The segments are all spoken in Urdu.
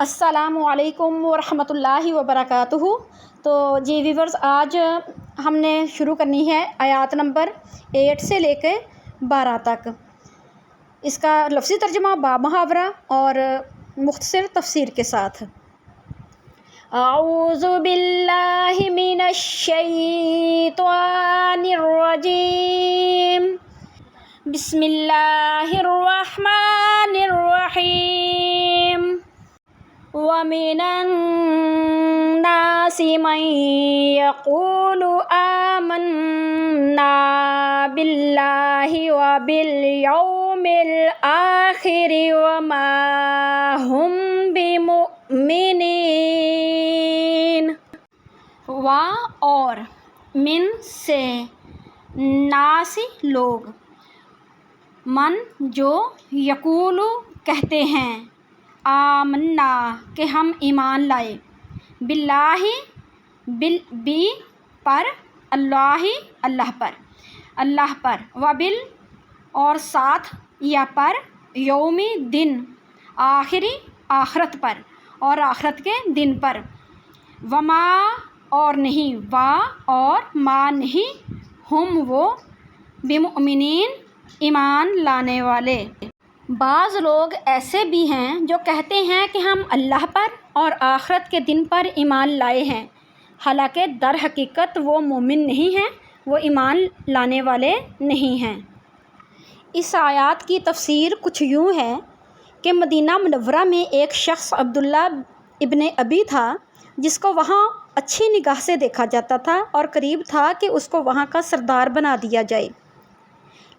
السلام علیکم ورحمۃ اللہ وبرکاتہ۔ تو جی ویورز، آج ہم نے شروع کرنی ہے آیات نمبر 8 سے لے کے 12 تک۔ اس کا لفظی ترجمہ با محاورہ اور مختصر تفسیر کے ساتھ۔ اعوذ باللہ من الشیطان الرجیم، بسم اللہ الرحمن الرحیم۔ وَمِنَ النَّاسِ مَن يَقُولُ آمَنَّا بِاللَّهِ وَبِالْيَوْمِ الْآخِرِ وَمَا هُمْ بِمُؤْمِنِينَ۔ اور من سے، ناس لوگ، من جو، یقول کہتے ہیں، آمنا کہ ہم ایمان لائے، باللہ بی پر، اللہ پر، وبال اور ساتھ یا پر، یومی دن، آخری آخرت پر اور آخرت کے دن پر، وما اور نہیں، وا اور ما نہیں، ہم وہ، بمؤمنین ایمان لانے والے۔ بعض لوگ ایسے بھی ہیں جو کہتے ہیں کہ ہم اللہ پر اور آخرت کے دن پر ایمان لائے ہیں، حالانکہ در حقیقت وہ مومن نہیں ہیں، وہ ایمان لانے والے نہیں ہیں۔ اس آیات کی تفسیر کچھ یوں ہے کہ مدینہ منورہ میں ایک شخص عبداللہ ابن ابی تھا، جس کو وہاں اچھی نگاہ سے دیکھا جاتا تھا اور قریب تھا کہ اس کو وہاں کا سردار بنا دیا جائے۔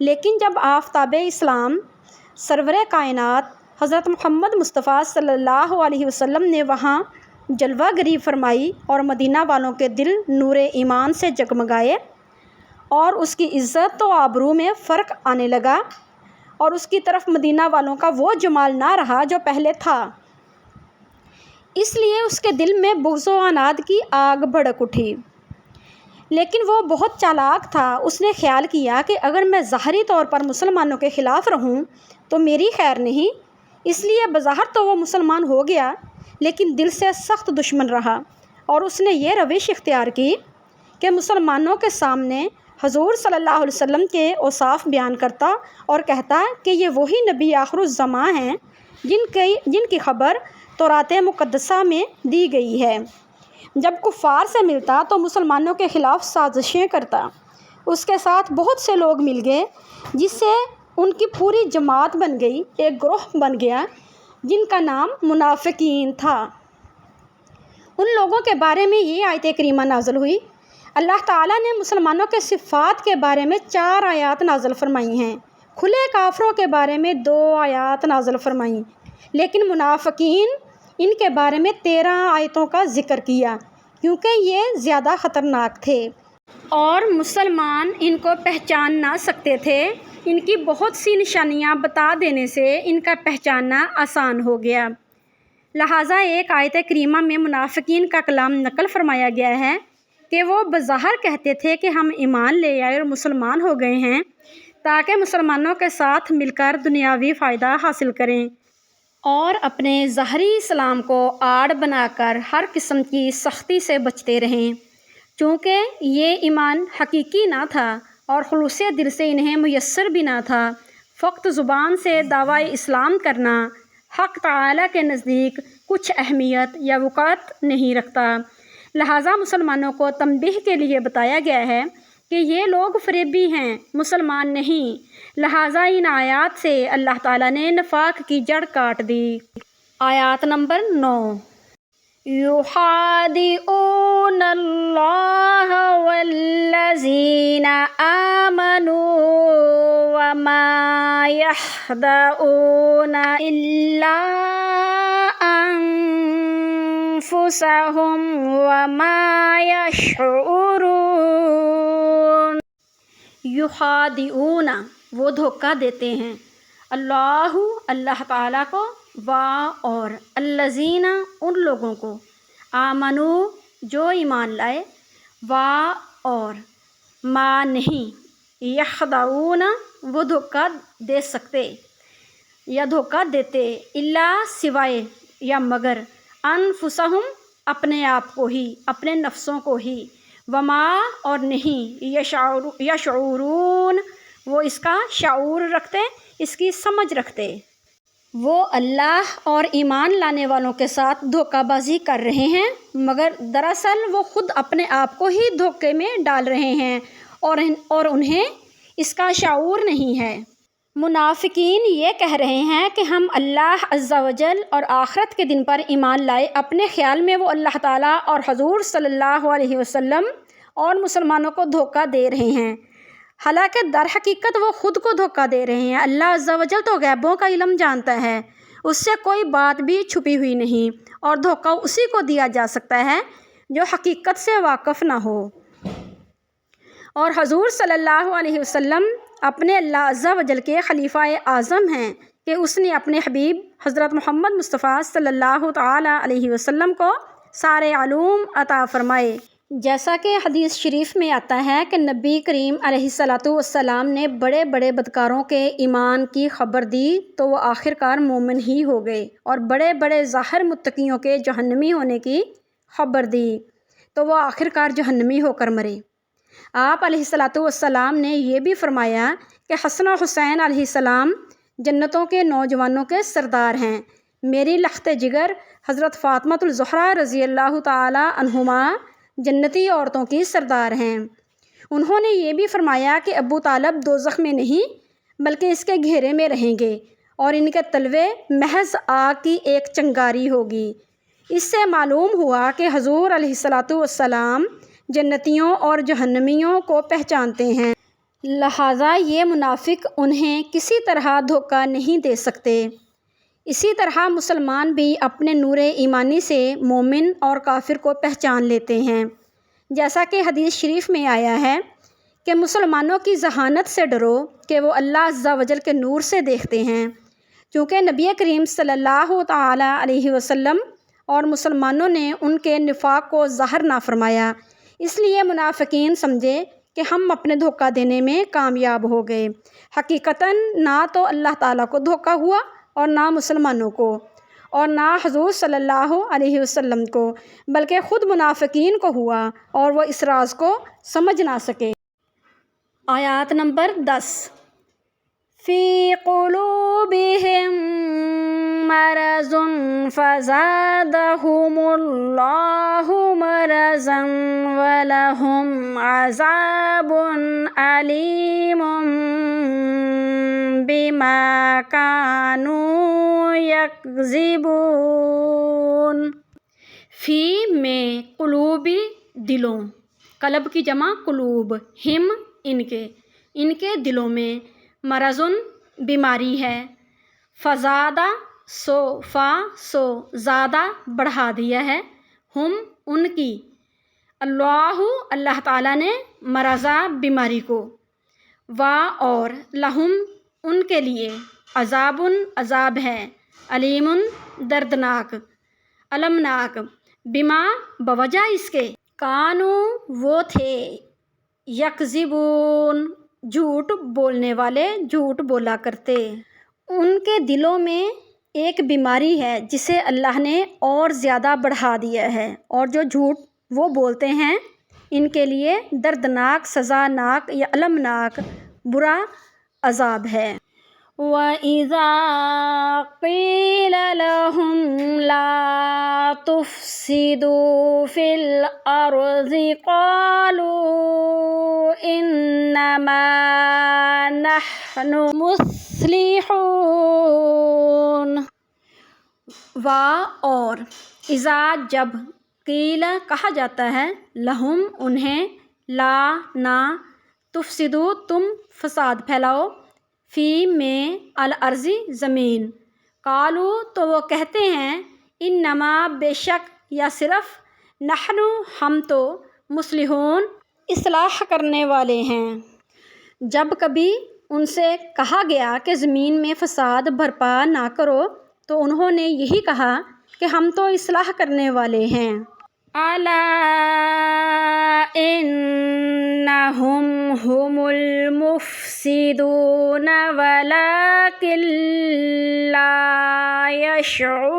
لیکن جب آفتاب اسلام سرور کائنات حضرت محمد مصطفیٰ صلی اللہ علیہ وسلم نے وہاں جلوہ گری فرمائی اور مدینہ والوں کے دل نور ایمان سے جگمگائے اور اس کی عزت و آبرو میں فرق آنے لگا، اور اس کی طرف مدینہ والوں کا وہ جمال نہ رہا جو پہلے تھا، اس لیے اس کے دل میں بغض و عناد کی آگ بھڑک اٹھی۔ لیکن وہ بہت چالاک تھا، اس نے خیال کیا کہ اگر میں ظاہری طور پر مسلمانوں کے خلاف رہوں تو میری خیر نہیں، اس لیے بظاہر تو وہ مسلمان ہو گیا لیکن دل سے سخت دشمن رہا، اور اس نے یہ روش اختیار کی کہ مسلمانوں کے سامنے حضور صلی اللہ علیہ وسلم کے اوصاف بیان کرتا اور کہتا کہ یہ وہی نبی آخر الزماں ہیں جن کی خبر تورات مقدسہ میں دی گئی ہے۔ جب کفار سے ملتا تو مسلمانوں کے خلاف سازشیں کرتا۔ اس کے ساتھ بہت سے لوگ مل گئے جس سے ان کی پوری جماعت بن گئی، ایک گروہ بن گیا جن کا نام منافقین تھا۔ ان لوگوں کے بارے میں یہ آیت کریمہ نازل ہوئی۔ اللہ تعالیٰ نے مسلمانوں کے صفات کے بارے میں 4 آیات نازل فرمائی ہیں، کھلے کافروں کے بارے میں 2 آیات نازل فرمائیں، لیکن منافقین ان کے بارے میں 13 آیتوں کا ذکر کیا کیونکہ یہ زیادہ خطرناک تھے اور مسلمان ان کو پہچان نہ سکتے تھے۔ ان کی بہت سی نشانیاں بتا دینے سے ان کا پہچاننا آسان ہو گیا، لہٰذا ایک آیت کریمہ میں منافقین کا کلام نقل فرمایا گیا ہے کہ وہ بظاہر کہتے تھے کہ ہم ایمان لے آئے اور مسلمان ہو گئے ہیں تاکہ مسلمانوں کے ساتھ مل کر دنیاوی فائدہ حاصل کریں، اور اپنے ظاہری اسلام کو آڑ بنا کر ہر قسم کی سختی سے بچتے رہیں، چونکہ یہ ایمان حقیقی نہ تھا اور خلوص دل سے انہیں میسر بھی نہ تھا۔ فقط زبان سے دعویٰ اسلام کرنا حق تعالیٰ کے نزدیک کچھ اہمیت یا وقعت نہیں رکھتا، لہٰذا مسلمانوں کو تنبیہ کے لیے بتایا گیا ہے کہ یہ لوگ فریبی ہیں، مسلمان نہیں، لہٰذا ان آیات سے اللہ تعالیٰ نے نفاق کی جڑ کاٹ دی۔ آیات نمبر 9۔ یخادعون اللہ والذین آمنوا وما یخدعون الا انفسهم وما یشعرون۔ یخادعون وہ دھوکہ دیتے ہیں، اللہ تعالیٰ کو، اور الذین ان لوگوں کو، آمنو جو ایمان لائے، اور ما نہیں، یخدعون وہ دھوکہ دے سکتے یا دھوکہ دیتے، الا سوائے یا مگر انفسہم اپنے آپ کو ہی، اپنے نفسوں کو ہی، وما اور نہیں یشعرون وہ اس کا شعور رکھتے، اس کی سمجھ رکھتے، وہ اللہ اور ایمان لانے والوں کے ساتھ دھوکہ بازی کر رہے ہیں مگر دراصل وہ خود اپنے آپ کو ہی دھوکے میں ڈال رہے ہیں اور انہیں اس کا شعور نہیں ہے۔ منافقین یہ کہہ رہے ہیں کہ ہم اللہ عز و جل اور آخرت کے دن پر ایمان لائے، اپنے خیال میں وہ اللہ تعالیٰ اور حضور صلی اللہ علیہ وسلم اور مسلمانوں کو دھوکہ دے رہے ہیں، حالانکہ در حقیقت وہ خود کو دھوکہ دے رہے ہیں۔ اللہ عز و جل تو غیبوں کا علم جانتا ہے، اس سے کوئی بات بھی چھپی ہوئی نہیں، اور دھوکہ اسی کو دیا جا سکتا ہے جو حقیقت سے واقف نہ ہو۔ اور حضور صلی اللہ علیہ وسلم اپنے اللہ عز و جل کے خلیفہ اعظم ہیں کہ اس نے اپنے حبیب حضرت محمد مصطفیٰ صلی اللہ تعالی علیہ وسلم کو سارے علوم عطا فرمائے، جیسا کہ حدیث شریف میں آتا ہے کہ نبی کریم علیہ الصلاۃ والسلام نے بڑے بڑے بدکاروں کے ایمان کی خبر دی تو وہ آخرکار مومن ہی ہو گئے، اور بڑے بڑے ظاہر متقیوں کے جہنمی ہونے کی خبر دی تو وہ آخرکار جہنمی ہو کر مرے۔ آپ علیہ الصلاۃ والسلام نے یہ بھی فرمایا کہ حسن و حسین علیہ السلام جنتوں کے نوجوانوں کے سردار ہیں، میری لخت جگر حضرت فاطمہ الزہرا رضی اللہ تعالی عنہما جنتی عورتوں کی سردار ہیں۔ انہوں نے یہ بھی فرمایا کہ ابو طالب دوزخ میں نہیں بلکہ اس کے گھیرے میں رہیں گے، اور ان کے تلوے محض آگ کی ایک چنگاری ہوگی۔ اس سے معلوم ہوا کہ حضور علیہ الصلاۃ والسلام جنتیوں اور جہنمیوں کو پہچانتے ہیں، لہٰذا یہ منافق انہیں کسی طرح دھوکہ نہیں دے سکتے۔ اسی طرح مسلمان بھی اپنے نور ایمانی سے مومن اور کافر کو پہچان لیتے ہیں، جیسا کہ حدیث شریف میں آیا ہے کہ مسلمانوں کی ذہانت سے ڈرو کہ وہ اللہ عز و جل کے نور سے دیکھتے ہیں، چونکہ نبی کریم صلی اللہ تعالی علیہ وسلم اور مسلمانوں نے ان کے نفاق کو ظاہر نہ فرمایا، اس لیے منافقین سمجھے کہ ہم اپنے دھوکہ دینے میں کامیاب ہو گئے۔ حقیقتاً نہ تو اللہ تعالیٰ کو دھوکہ ہوا اور نہ مسلمانوں کو اور نہ حضور صلی اللہ علیہ وسلم کو، بلکہ خود منافقین کو ہوا اور وہ اس راز کو سمجھ نہ سکے۔ آیات نمبر 10۔ فی قلوبہم مرض فزادہم اللہ مرضا ولہم عذاب علیم بما کانوا یکذبون۔ فی میں قلوبی دلوں، قلب کی جمع قلوب، ہم ان کے دلوں میں، مرضن بیماری ہے، فزادہ سو زیادہ بڑھا دیا ہے، ہم ان کی، اللہ تعالیٰ نے، مرضا بیماری کو، اور لہم ان کے لیے، عذاب ہے، علیم دردناک، المناک، بما بوجہ اس کے، کانو وہ تھے، یکذبون جھوٹ بولنے والے، جھوٹ بولا کرتے۔ ان کے دلوں میں ایک بیماری ہے جسے اللہ نے اور زیادہ بڑھا دیا ہے، اور جو جھوٹ وہ بولتے ہیں ان کے لیے دردناک، سزاناک یا المناک برا عذاب ہے۔ وَإِذَا قِيلَ لَهُمْ لَا تُفْسِدُوا فِي الْأَرْضِ قَالُوا إِنَّمَا نَحْنُ مُصْلِحُونَ۔ اور اذا جب، قیل کہا جاتا ہے، لہم انہیں، لا نہ، تفسدو تم فساد پھیلاؤ، فی میں، الارض زمین، قالو تو وہ کہتے ہیں، انما بے شک یا صرف، نحن ہم تو، مصلحون اصلاح کرنے والے ہیں۔ جب کبھی ان سے کہا گیا کہ زمین میں فساد برپا نہ کرو تو انہوں نے یہی کہا کہ ہم تو اصلاح کرنے والے ہیں۔ الا انہم هم المفسدون ولکن لا یشعرون۔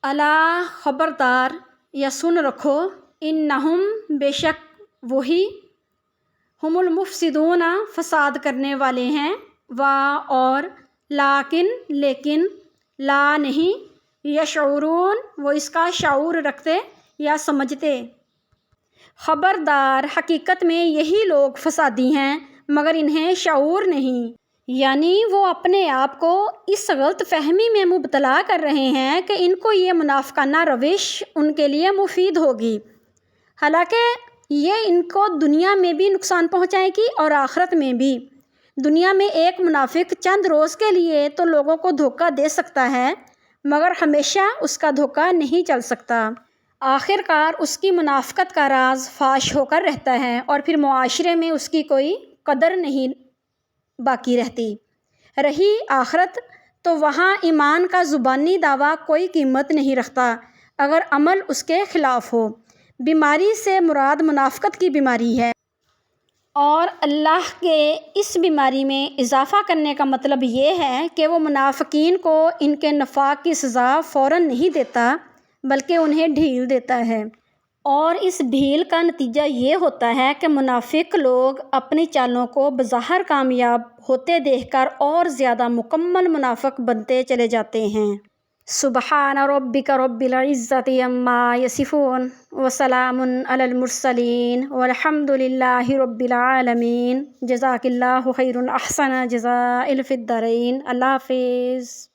الا خبردار یا سن رکھو، انہم بے شک وہی، ہم المفسدون فساد کرنے والے ہیں، اور لیکن لا نہیں، یشعرون وہ اس کا شعور رکھتے یا سمجھتے۔ خبردار حقیقت میں یہی لوگ فسادی ہیں مگر انہیں شعور نہیں، یعنی وہ اپنے آپ کو اس غلط فہمی میں مبتلا کر رہے ہیں کہ ان کو یہ منافقانہ روش ان کے لیے مفید ہوگی، حالانکہ یہ ان کو دنیا میں بھی نقصان پہنچائے گی اور آخرت میں بھی۔ دنیا میں ایک منافق چند روز کے لیے تو لوگوں کو دھوکہ دے سکتا ہے مگر ہمیشہ اس کا دھوکہ نہیں چل سکتا، آخر کار اس کی منافقت کا راز فاش ہو کر رہتا ہے اور پھر معاشرے میں اس کی کوئی قدر نہیں باقی رہتی۔ رہی آخرت تو وہاں ایمان کا زبانی دعویٰ کوئی قیمت نہیں رکھتا اگر عمل اس کے خلاف ہو۔ بیماری سے مراد منافقت کی بیماری ہے، اور اللہ کے اس بیماری میں اضافہ کرنے کا مطلب یہ ہے کہ وہ منافقین کو ان کے نفاق کی سزا فوراً نہیں دیتا بلکہ انہیں ڈھیل دیتا ہے، اور اس ڈھیل کا نتیجہ یہ ہوتا ہے کہ منافق لوگ اپنی چالوں کو بظاہر کامیاب ہوتے دیکھ کر اور زیادہ مکمل منافق بنتے چلے جاتے ہیں۔ سبحان ربک رب العزت عما یصفون وسلام علی المرسلین والحمد للہ رب العالمین۔ جزاک اللہ خیر احسن جزاء فی الدارین۔ اللہ حافظ۔